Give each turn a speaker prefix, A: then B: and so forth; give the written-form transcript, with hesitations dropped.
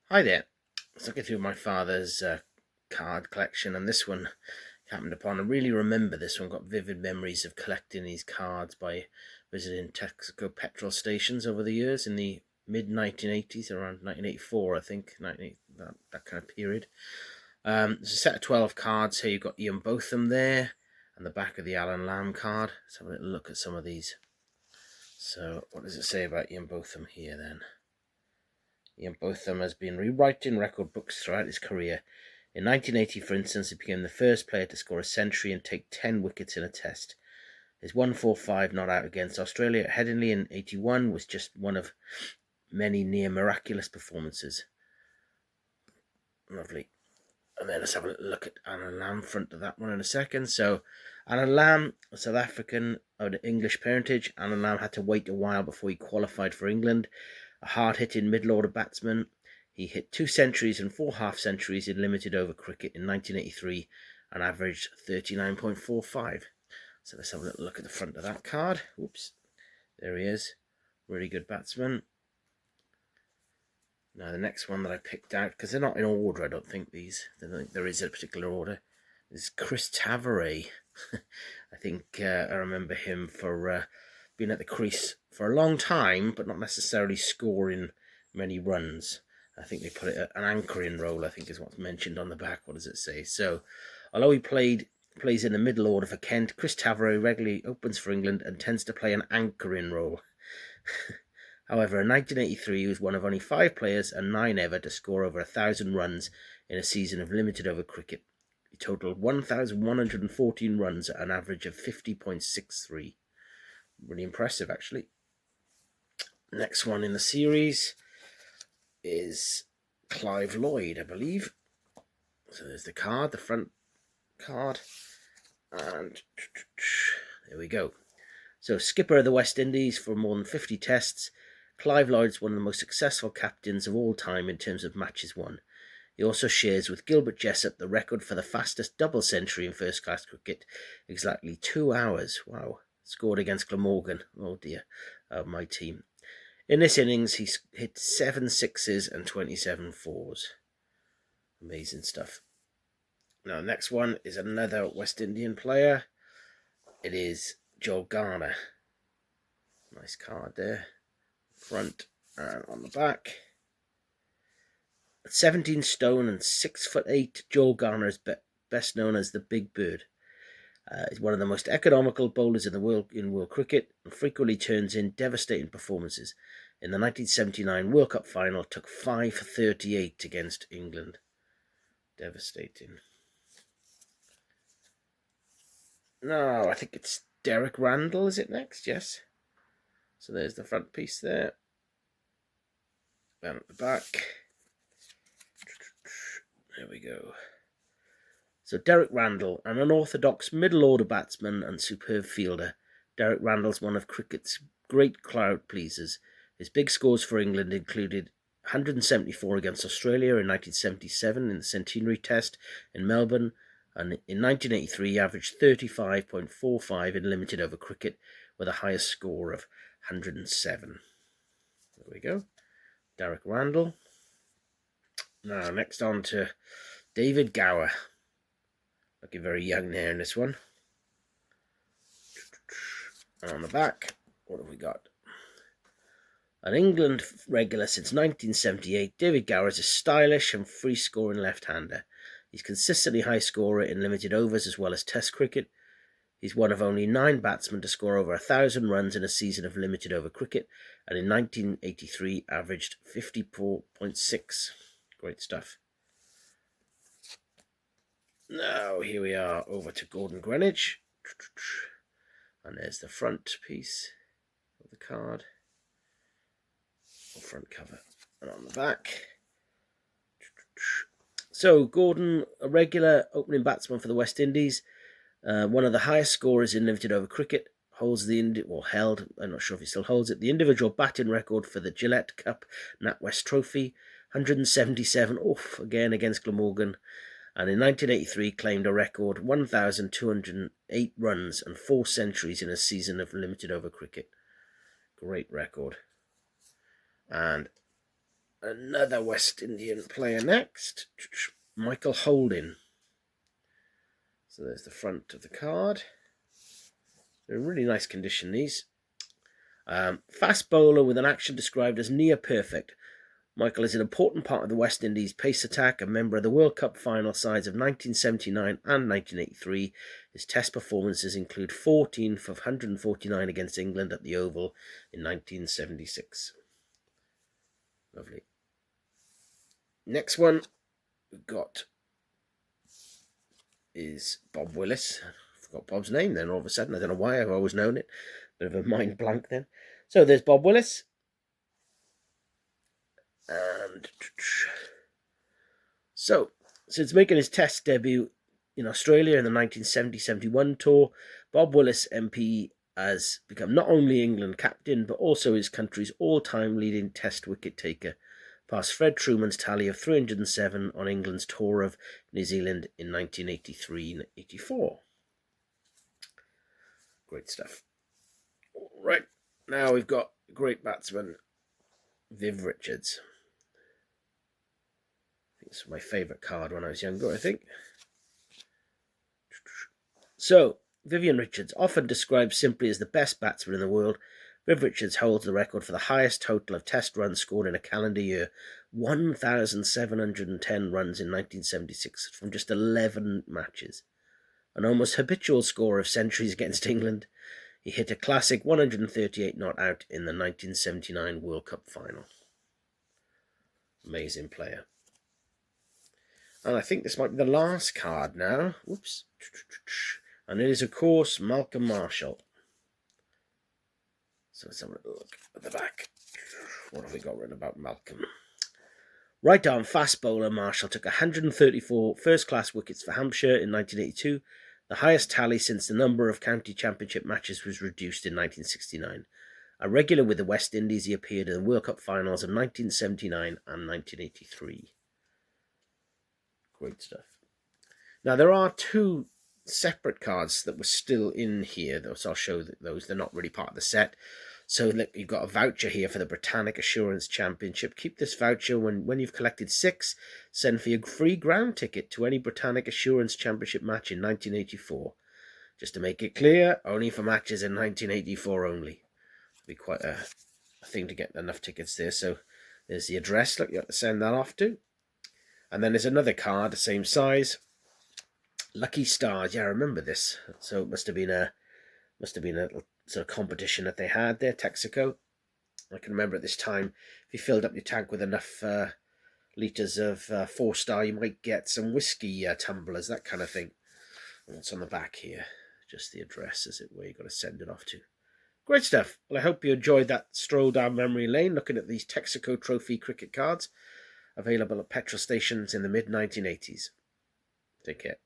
A: Hi there. I was looking through my father's card collection, and this one happened upon. I really remember this one. Got vivid memories of collecting these cards by visiting Texaco petrol stations over the years in the mid 1980s, around 1984, I think, that kind of period. There's a set of 12 cards here. You've got Ian Botham there, and the back of the Alan Lamb card. Let's have a little look at some of these. So, what does it say about Ian Botham here then? Ian Botham has been rewriting record books throughout his career. In 1980, for instance, he became the first player to score a century and take 10 wickets in a test. His 145 not out against Australia at Headingley in 81 was just one of many near miraculous performances. Lovely. And then let's have a look at Alan Lamb, front of that one in a second. So, Alan Lamb, a South African of English parentage. Alan Lamb had to wait a while before he qualified for England. A hard-hitting middle-order batsman, he hit 2 centuries and 4 half-centuries in limited over cricket in 1983 and averaged 39.45. So let's have a little look at the front of that card. Whoops, there he is. Really good batsman. Now the next one that I picked out, because they're not in order, I don't think these. I don't think there is a particular order. Is Chris Tavares. I think I remember him for being at the crease for a long time, but not necessarily scoring many runs. I think they put it an anchoring role, I think is what's mentioned on the back. What does it say? So, although he plays in the middle order for Kent, Chris Tavares regularly opens for England and tends to play an anchoring role. However, in 1983, he was one of only 5 players and 9 ever to score over 1,000 runs in a season of limited over cricket. He totaled 1,114 runs at an average of 50.63. Really impressive, actually. Next one in the series is Clive Lloyd, I believe. So there's the card, the front card. And there we go. So skipper of the West Indies for more than 50 tests, Clive Lloyd's one of the most successful captains of all time in terms of matches won. He also shares with Gilbert Jessop the record for the fastest double century in first-class cricket, exactly 2 hours. Wow. Scored against Glamorgan. Oh dear, my team. In this innings, he hit 7 sixes and 27 fours. Amazing stuff. Now, next one is another West Indian player. It is Joel Garner. Nice card there. Front and on the back. At 17 stone and 6'8", Joel Garner is best known as the Big Bird. He's one of the most economical bowlers in world cricket and frequently turns in devastating performances. In the 1979 World Cup final, took 5 for 38 against England. Devastating. No, I think it's Derek Randall, is it next? Yes. So there's the front piece there. Down at the back. There we go. So Derek Randall, an unorthodox middle-order batsman and superb fielder. Derek Randall's one of cricket's great crowd pleasers. His big scores for England included 174 against Australia in 1977 in the Centenary Test in Melbourne, and in 1983 he averaged 35.45 in limited over cricket with a highest score of 107. There we go. Derek Randall. Now, next on to David Gower. Looking very young there in this one. And on the back, what have we got? An England regular since 1978, David Gower is a stylish and free-scoring left-hander. He's consistently high scorer in limited overs as well as Test cricket. He's one of only 9 batsmen to score over 1,000 runs in a season of limited over cricket, and in 1983 averaged 54.6. Great stuff. Now, here we are over to Gordon Greenwich. And there's the front piece of the card. Or front cover. And on the back. So, Gordon, a regular opening batsman for the West Indies. One of the highest scorers in limited over cricket. Held, I'm not sure if he still holds it, the individual batting record for the Gillette Cup NatWest Trophy. 177, again against Glamorgan. And in 1983 claimed a record 1,208 runs and 4 centuries in a season of limited over cricket. Great record. And Another West Indian player next, Michael Holding. So there's the front of the card. They're in really nice condition, these. Fast bowler with an action described as near perfect. Michael is an important part of the West Indies pace attack, a member of the World Cup final sides of 1979 and 1983. His test performances include 14 for 149 against England at the Oval in 1976. Lovely. Next one we've got is Bob Willis. I forgot Bob's name then all of a sudden. I don't know why, I've always known it. Bit of a mind blank then. So there's Bob Willis. And so, since making his test debut in Australia in the 1970-71 tour, Bob Willis MP has become not only England captain, but also his country's all-time leading test wicket taker, past Fred Truman's tally of 307 on England's tour of New Zealand in 1983-84. Great stuff. Right, now we've got great batsman, Viv Richards. It's my favourite card when I was younger, I think. So, Vivian Richards, often described simply as the best batsman in the world, Viv Richards holds the record for the highest total of test runs scored in a calendar year, 1,710 runs in 1976 from just 11 matches. An almost habitual score of centuries against England, he hit a classic 138 not out in the 1979 World Cup final. Amazing player. And I think this might be the last card now. Whoops. And it is, of course, Malcolm Marshall. So let's have a look at the back. What have we got written about Malcolm? Right-arm fast bowler Marshall took 134 first-class wickets for Hampshire in 1982, the highest tally since the number of county championship matches was reduced in 1969. A regular with the West Indies, he appeared in the World Cup finals of 1979 and 1983. Great stuff. Now, there are two separate cards that were still in here, though, so I'll show those. They're not really part of the set. So look, you've got a voucher here for the Britannic Assurance Championship. Keep this voucher when you've collected 6. Send for your free ground ticket to any Britannic Assurance Championship match in 1984. Just to make it clear, only for matches in 1984 only. It'll be quite a thing to get enough tickets there. So there's the address. Look, you have to send that off to. And then there's another card, the same size. Lucky Stars. Yeah, I remember this. So it must have been a sort of competition that they had there, Texaco. I can remember at this time, if you filled up your tank with enough litres of 4-star, you might get some whiskey tumblers, that kind of thing. And it's on the back here, just the address, as it were, you've got to send it off to. Great stuff. Well, I hope you enjoyed that stroll down memory lane, looking at these Texaco Trophy cricket cards, available at petrol stations in the mid-1980s. Take care.